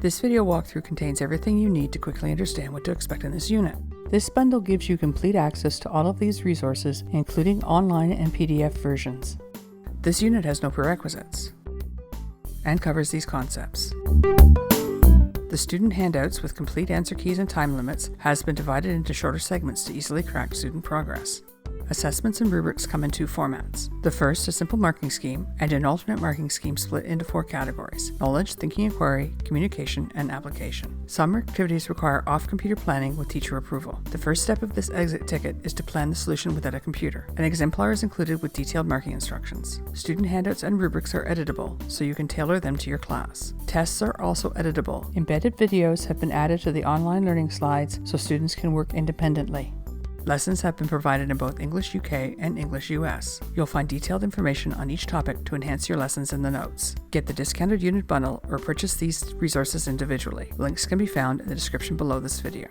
This video walkthrough contains everything you need to quickly understand what to expect in this unit. This bundle gives you complete access to all of these resources, including online and PDF versions. This unit has no prerequisites and covers these concepts. The student handouts with complete answer keys and time limits has been divided into shorter segments to easily track student progress. Assessments and rubrics come in two formats. The first, a simple marking scheme, and an alternate marking scheme split into 4 categories: knowledge, thinking inquiry, communication, and application. Some activities require off-computer planning with teacher approval. The first step of this exit ticket is to plan the solution without a computer. An exemplar is included with detailed marking instructions. Student handouts and rubrics are editable, so you can tailor them to your class. Tests are also editable. Embedded videos have been added to the online learning slides so students can work independently. Lessons have been provided in both English UK and English US. You'll find detailed information on each topic to enhance your lessons in the notes. Get the discounted unit bundle or purchase these resources individually. Links can be found in the description below this video.